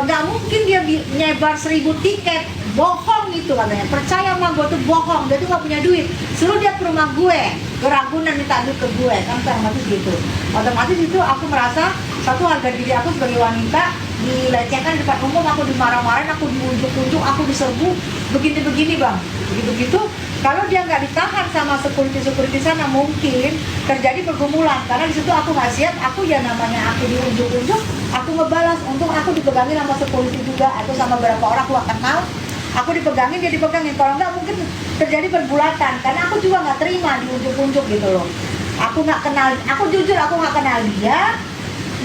nggak mungkin dia nyebar 1000 tiket, bohong itu katanya, percaya sama gue tuh bohong, dia tuh nggak punya duit, suruh dia ke rumah gue, ke Ragunan minta duit ke gue, kan otomatis gitu. Otomatis itu aku merasa satu harga diri aku sebagai wanita dilecehkan di depan umum, aku dimarah-marahin, aku diunjuk-unjuk, aku diserbu, begini-begini bang, begitu-gitu. Kalau dia nggak ditahan sama security sana, mungkin terjadi pergumulan, karena di situ aku nggak siap, aku ya namanya aku diunjuk-unjuk, aku ngebalas, untung aku dipegangin sama security juga, atau sama beberapa orang aku gak kenal, aku dipegangin, dia dipegangin, kalau nggak mungkin terjadi pergulatan, karena aku juga nggak terima diunjuk-unjuk gitu loh. Aku nggak kenal, aku jujur aku nggak kenal dia,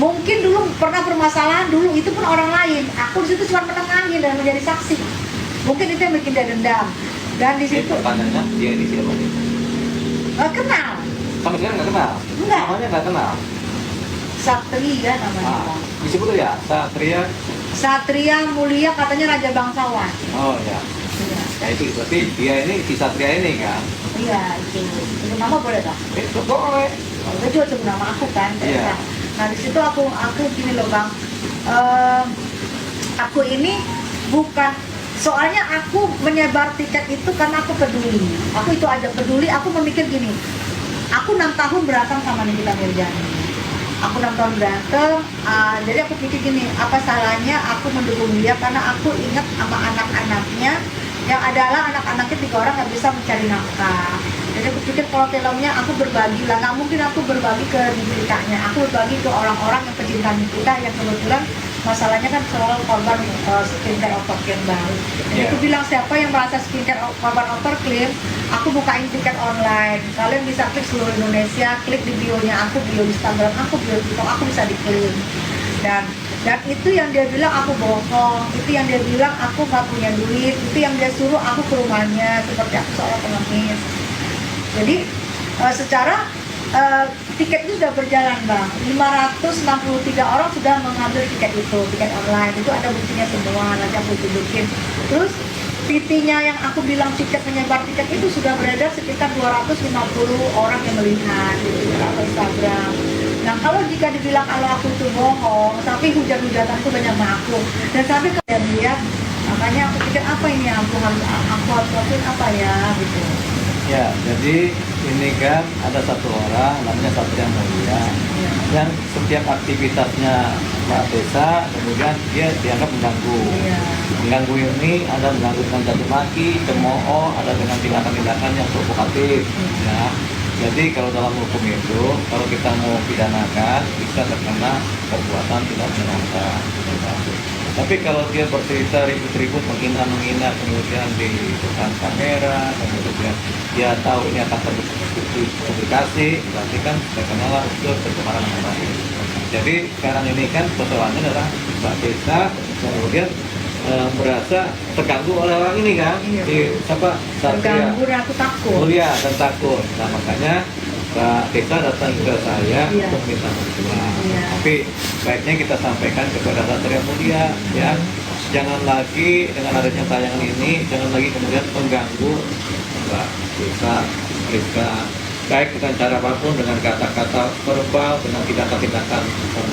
mungkin dulu pernah permasalahan dulu, itu pun orang lain, aku di situ cuma menengahin dan menjadi saksi, mungkin itu yang bikin dia dendam. Dan di situ pertanyaannya dia ini siapa nih? Kenal. Sampai sekarang nggak kenal? Enggak. Namanya nggak kenal? Satria namanya. Disebut tuh ya, Satria. Satria Mulia, katanya raja bangsawan. Oh ya. Iya. Ya itu berarti dia ini si Satria ini kan? Iya itu. Itu nama boleh tak? Itu boleh. Itu juga sebut nama aku kan. Iya. Nah di situ aku gini loh bang. Aku ini bukan, soalnya aku menyebar tiket itu karena aku peduli. Aku itu aja peduli. Aku memikir gini. Aku 6 tahun berantem sama Nikita Mirzani. Aku 6 tahun berantem, jadi aku pikir gini, apa salahnya aku mendukung dia, karena aku ingat sama anak-anaknya, yang adalah anak-anaknya 3 orang yang bisa mencari nafkah. Jadi aku pikir kalau filmnya aku berbagi lah, nggak mungkin aku berbagi ke Nikitanya, aku berbagi ke orang-orang yang pecinta Nikita, yang kebetulan masalahnya kan soal korban skincare overclaim baru. Jadi aku bilang siapa yang merasa skincare korban overclaim, aku bukain tiket online. Kalian bisa klik seluruh Indonesia, klik di bio-nya aku, bio Instagram aku, bio TikTok aku bisa diklaim. Dan itu yang dia bilang aku bohong, itu yang dia bilang aku nggak punya duit, itu yang dia suruh aku ke rumahnya seperti aku seorang pengemis. Jadi secara tiket itu sudah berjalan bang, 563 orang sudah mengambil tiket itu, tiket online itu ada buktinya semua, nanti aku tunjukin. Terus PT-nya yang aku bilang tiket menyebar tiket itu sudah beredar sekitar 250 orang yang melihat di Instagram. Nah kalau jika dibilang kalau aku itu bohong, tapi hujan-hujatan itu banyak sama aku, dan sampai kalian lihat, makanya aku pikir apa ini yang aku harus lakuin apa ya gitu. Ya, jadi ini kan ada satu orang namanya Satria Mulia yang setiap aktivitasnya Mbak Tessa kemudian dia dianggap mengganggu. Mengganggu ini ada mengganggu dengan caci maki, cemooh, ada dengan tindakan-tindakan yang provokatif. Ya. Jadi kalau dalam hukum itu, kalau kita mau pidanakan bisa terkena perbuatan tidak menyenangkan. Tapi kalau dia bercerita ribut-ribut, menghina, kemudian di depan kamera, kemudian dia tahu ini akan terpublikasi, berarti kan terkenalah unsur pencemaran nama baik. Jadi sekarang ini kan persoalannya adalah Mbak Tessa kemudian merasa terganggu oleh orang ini kan? Siapa? Satria. Terganggu dan aku takut. Mulia dan takut. Nah makanya Mbak Tessa datang ke saya untuk minta bantuan. Tapi baiknya kita sampaikan kepada Satria Mulia ya, jangan lagi dengan adanya tayangan ini, jangan lagi kemudian mengganggu Mbak Tessa, Rizka, baik dengan cara apapun, dengan kata-kata verbal, dengan tindakan-tindakan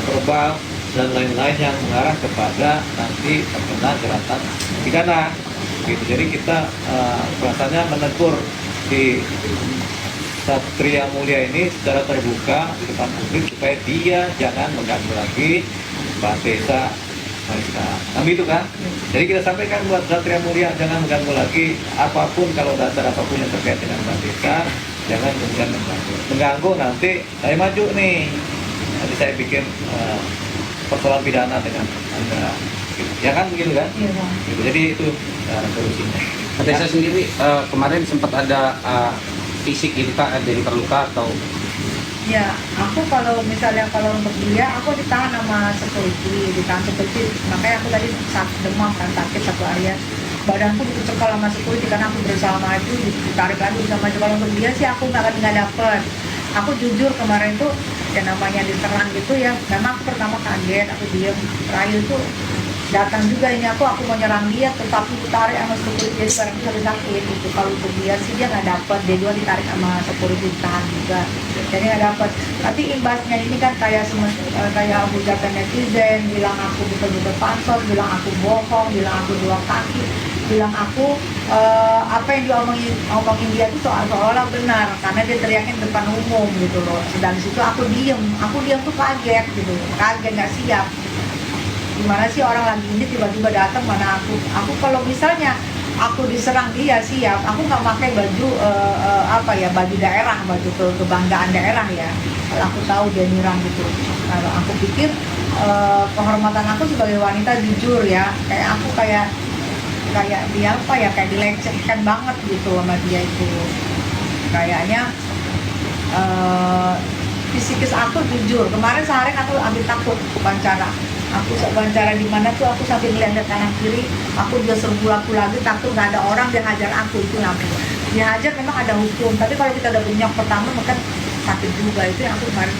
verbal dan lain-lain yang mengarah kepada nanti terkena jeratan pidana. Gitu. Jadi kita bahasanya menegur di Satria Mulia ini secara terbuka di depan publik supaya dia jangan mengganggu lagi Mbak Tessa Mariska. Nah itu kan. Jadi kita sampaikan buat Satria Mulia jangan mengganggu lagi apapun, kalau dasar apapun yang terkait dengan Mbak Tessa jangan kemudian mengganggu. Mengganggu nanti saya maju nih. Nanti saya bikin persoalan pidana dengan Anda. Ya kan begitu kan? Iya bang. Gitu. Jadi itu solusinya. Tessa sendiri kemarin sempat ada fisik gitu Kak, ada yang terluka atau? Ya, aku kalau misalnya kalau untuk dia, aku ditahan sama ditahan security, makanya aku tadi saat demam kan sakit 1 harian, badanku dicekal sama security karena aku berusaha maju, ditarik lagi bisa maju. Kalau untuk dia sih aku nggak dapet. Aku jujur kemarin tuh yang namanya diserang gitu ya, memang aku pertama kaget, aku diem, terakhir tuh datang juga ini aku mau nyerang dia, tetapi ditarik sama security, jadi barang bisa sakit gitu. Kalau untuk dia sih dia nggak dapet, dia juga ditarik sama security, ditahan juga. jadi nggak dapat. Nanti imbasnya ini kan kayak kayak hujatan netizen, bilang aku betul-betul pansos, bilang aku bohong, bilang aku dua kaki, bilang aku apa yang diomongin dia itu seolah-olah benar karena dia teriakin depan umum gitu loh. Sedang di situ aku diem tuh kaget gitu, kaget nggak siap. Gimana sih orang lagi ini tiba-tiba datang, mana aku kalau misalnya aku diserang dia siap, aku nggak pakai baju baju daerah, baju kebanggaan daerah ya. Kalau aku tahu dia nyerang gitu, kalau aku pikir kehormatan aku sebagai wanita jujur ya, kayak aku kayak dia kayak dilecehkan banget gitu sama dia itu. Kayaknya fisikis aku jujur. Kemarin sehari aku ambil takut wawancara. Aku wawancara di mana tuh aku sampai ngeliat kanan kiri, aku juga serbu aku lagi takut nggak ada orang dia hajar aku, itu namanya. Dia hajar memang ada hukum, tapi kalau kita udah benyok pertama mungkin sakit juga, itu yang aku kemarin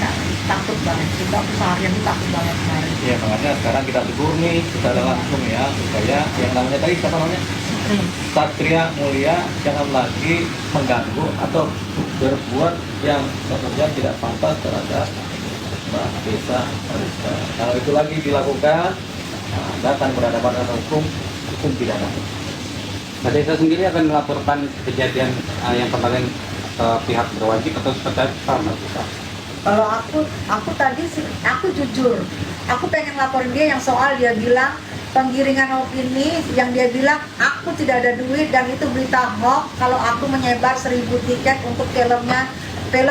takut banget. Juga aku seharian itu takut banget kemarin. Ya makanya sekarang kita tegur nih secara langsung ya, supaya yang namanya tadi siapa namanya? Satria Mulia jangan lagi mengganggu atau berbuat yang sebenarnya tidak pantas terhadap Mbak Desa Mariska. Kalau itu lagi dilakukan, datang berhadapan dengan hukum pidana. Mbak Desa sendiri akan melaporkan kejadian yang kemarin ke pihak berwajib atau seperti apa Mbak Desa? Kalau aku tadi sih, aku jujur, aku pengen laporin dia yang soal dia bilang penggiringan opini, yang dia bilang aku tidak ada duit dan itu berita hoax kalau aku menyebar 1000 tiket untuk film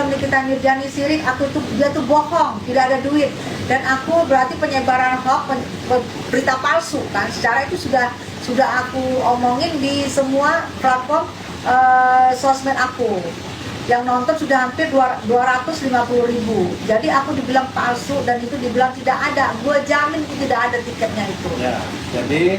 Nikita Mirzani Sirik, dia tuh bohong, tidak ada duit, dan aku berarti penyebaran hoax, berita palsu kan. Secara itu sudah aku omongin di semua platform sosmed aku. Yang nonton sudah hampir 250.000. Jadi aku dibilang palsu dan itu dibilang tidak ada. Gue jamin itu tidak ada tiketnya itu. Ya, jadi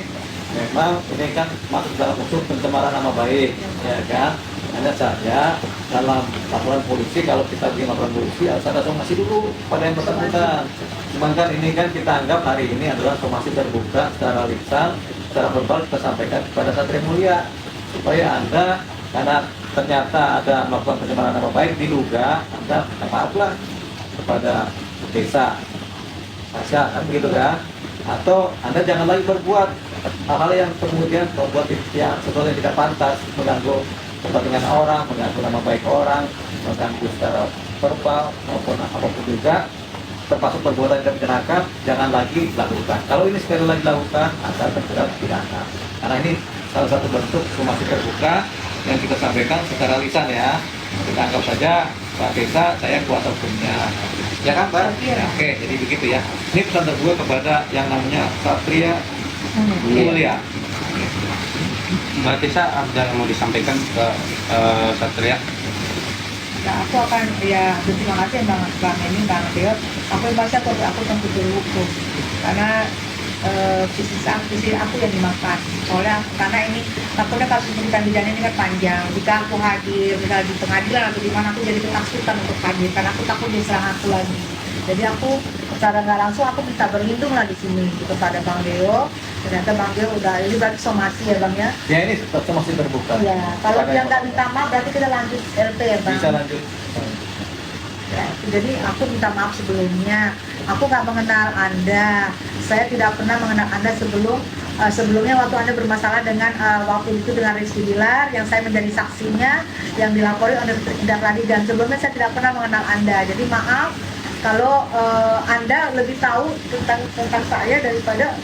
memang ini kan masuk dalam unsur pencemaran nama baik, ya kan? Hanya saja dalam laporan polisi, kalau kita bikin laporan polisi harus ada somasi dulu pada yang bersangkutan. Sedangkan ini kan kita anggap hari ini adalah somasi terbuka secara lisan, secara verbal kita sampaikan kepada Satria Mulia supaya Anda, karena ternyata ada melakukan pencemaran nama baik, diduga Anda minta maaflah kepada desa, kan begitu kan? Atau Anda jangan lagi berbuat hal-hal yang kemudian membuat yang sesuatu yang tidak pantas, mengganggu kepentingan orang, mengganggu nama baik orang, mengganggu secara verbal maupun apapun juga, termasuk perbuatan yang dikenakan, jangan lagi lakukan. Kalau ini sekali lagi lakukan, Anda terjerat pidana. Karena ini salah satu bentuk somasi terbuka yang kita sampaikan secara lisan ya. Kita anggap saja Pak Desa, saya kuasa hukumnya. Ya kan Pak? Ya, oke, jadi begitu ya. Ini pesan terbuka kepada yang namanya Satria Mulia. Mbak Desa ada yang mau disampaikan ke Satria? Nah, aku akan berterima kasih Bang Theo. Aku merasa aku tentu hukum karena visi aku yang dimakan. Soalnya karena ini takutnya kasus Nikita Mirzani ini kan panjang. Jika aku hadir misalnya di pengadilan atau di mana, aku jadi ketakutan untuk hadir karena aku takut diserang aku lagi. Jadi aku secara nggak langsung aku minta berlindung lah di sini kepada Bang Deo. Ternyata Bang Deo udah, ini berarti somasi ya Bang ya? Ya ini somasi terbuka. Ya, kalau dia nggak minta maaf berarti kita lanjut LP ya Bang? Bisa lanjut. Ya, jadi aku minta maaf sebelumnya. Aku nggak mengenal Anda. Saya tidak pernah mengenal Anda sebelumnya waktu Anda bermasalah dengan waktu itu dengan Rizky Bilar yang saya menjadi saksinya yang dilapori oleh Indah Radi, dan sebelumnya saya tidak pernah mengenal Anda. Jadi maaf kalau Anda lebih tahu tentang saya daripada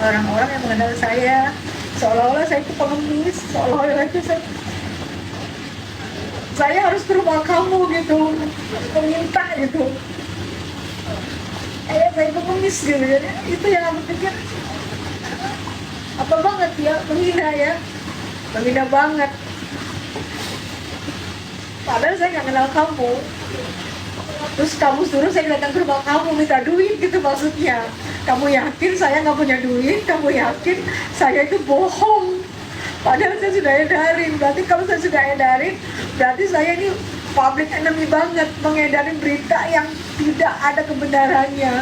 orang-orang yang mengenal saya. Seolah-olah saya itu pengemis, seolah-olah itu saya harus ke rumah kamu gitu, meminta gitu. Saya pengemis gitu, jadi itu yang aku pikir apa banget ya, menghina banget. Padahal saya nggak kenal kamu. Terus kamu suruh saya datang ke rumah kamu minta duit gitu maksudnya. Kamu yakin saya nggak punya duit? Kamu yakin saya itu bohong? Padahal saya sudah edarin. Berarti kalau saya sudah edarin, berarti saya ini public enemy banget, mengedarin berita yang tidak ada kebenarannya.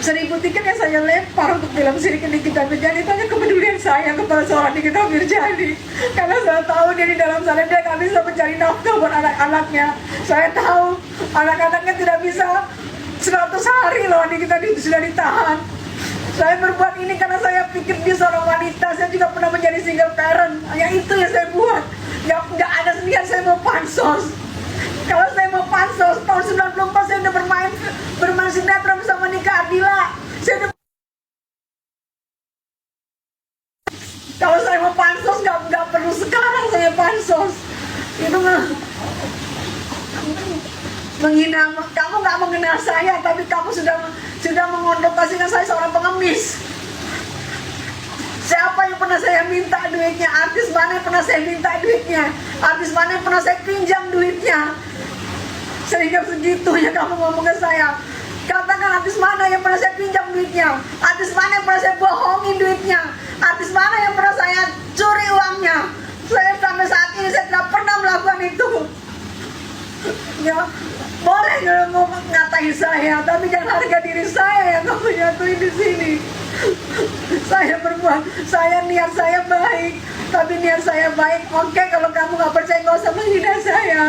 1.000 tiket yang saya lempar untuk film Sirika Nikita Mirjani. Itu hanya kepedulian saya kepada seorang Nikita Mirjani, karena saya tahu dia di dalam sana dia nggak bisa mencari nafkah buat anak-anaknya. Saya tahu anak-anaknya tidak bisa 100 hari loh Nikita sudah ditahan. Saya berbuat ini karena saya pikir dia seorang wanita. Saya juga pernah menjadi single parent. Yang itu yang saya buat. Nggak ada niat saya mau pansos. Kalau saya mau pansos, tahun 94 saya udah bermain sinetron bersama Nika Ardila. Kalau saya mau pansos, nggak perlu sekarang saya pansos. Itu menghina. Kamu nggak mengenal saya, tapi kamu sudah mengonotasikan saya seorang pengemis. Siapa yang pernah saya minta duitnya? Artis mana yang pernah saya minta duitnya? Artis mana yang pernah saya pinjam duitnya? Sehingga segitunya kamu ngomong ke saya. Katakan artis mana yang pernah saya pinjam duitnya? Artis mana yang pernah saya bohongin duitnya? Artis mana yang pernah saya curi uangnya? Saya sampai saat ini saya tidak pernah melakukan itu. Ya, boleh kalau mau ngatain saya, tapi jangan harga diri saya yang kamu jatuhin di sini. Saya berbuat, niat saya baik, tapi niat saya baik. Oke, kalau kamu nggak percaya nggak usah menghina saya.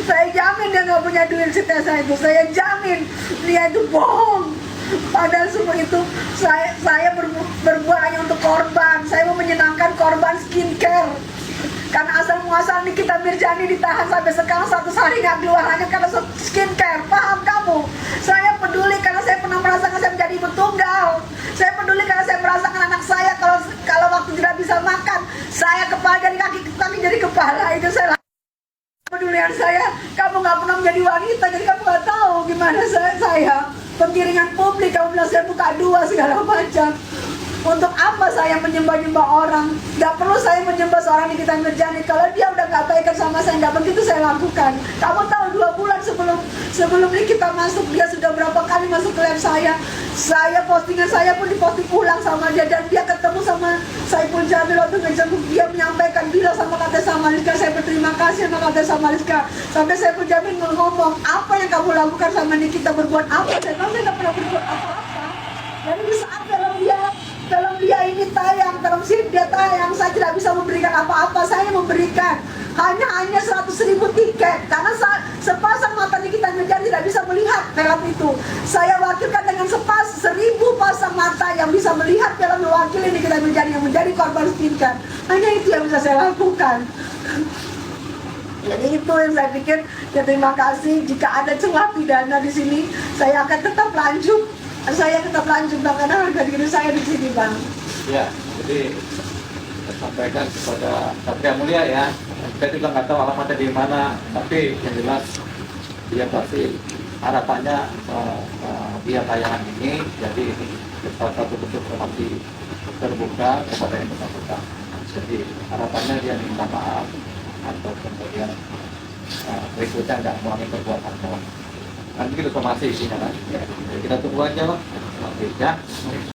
Saya jamin dia nggak punya duit setia saya itu. Saya jamin dia itu bohong. Padahal semua itu saya berbuat hanya untuk korban. Saya mau menyenangkan korban skincare. Karena asal muasal Nikita Mirjani ditahan sampai sekarang 100 hari nggak keluar hanya karena skincare. Paham kamu? Saya peduli karena saya pernah merasakan saya menjadi ibu tunggal. Saya peduli karena saya merasakan anak saya kalau waktu tidak bisa makan, saya kepala jadi kaki jadi kepala. Itu saya pedulian saya. Kamu nggak pernah menjadi wanita, jadi kamu nggak tahu gimana saya. Penggiringan publik, kamu bilang saya buka dua segala macam. Untuk apa saya menyembah-nyembah orang? Gak perlu saya menyembah seorang Nikita Mirjani. Kalau dia udah gak baik sama saya, gak begitu saya lakukan. Kamu tahu 2 bulan sebelum Nikita masuk, dia sudah berapa kali masuk ke live saya. Postingan saya pun diposting ulang sama dia. Dan dia ketemu sama Saiful Jamil waktu ngejenguk. Dia menyampaikan bila sama kata sama Rizka, saya berterima kasih sama kata sama Rizka. Sampai Saiful Jamil ngomong, apa yang kamu lakukan sama Nikita, berbuat apa? Saya tahu saya gak pernah berbuat apa-apa. Dan di saat dalam dia ini tayang, dalam sini dia tayang, saya tidak bisa memberikan apa-apa. Saya memberikan hanya 100.000 tiket karena sepasang mata Nikita Mirjani tidak bisa melihat film itu. Saya wakilkan dengan 1.000 pasang mata yang bisa melihat film mewakili Nikita Mirjani yang menjadi korban skincare. Hanya itu yang bisa saya lakukan. Jadi itu yang saya pikir. Ya, terima kasih. Jika ada celah pidana di sini, saya akan tetap lanjut. Saya tetap lanjut bang, karena harga diri saya di sini bang. Ya, jadi saya sampaikan kepada Satria Mulia ya. Saya juga nggak tahu alamatnya di mana, tapi yang jelas dia pasti harapannya dia tayangan ini jadi ini salah satu bentuk informasi terbuka kepada yang bersangkutan. Jadi harapannya dia minta maaf atau kemudian berikutnya nggak mengulangi perbuatan kan begitu somasi isinya kan. Kita tunggu aja lah nanti ya.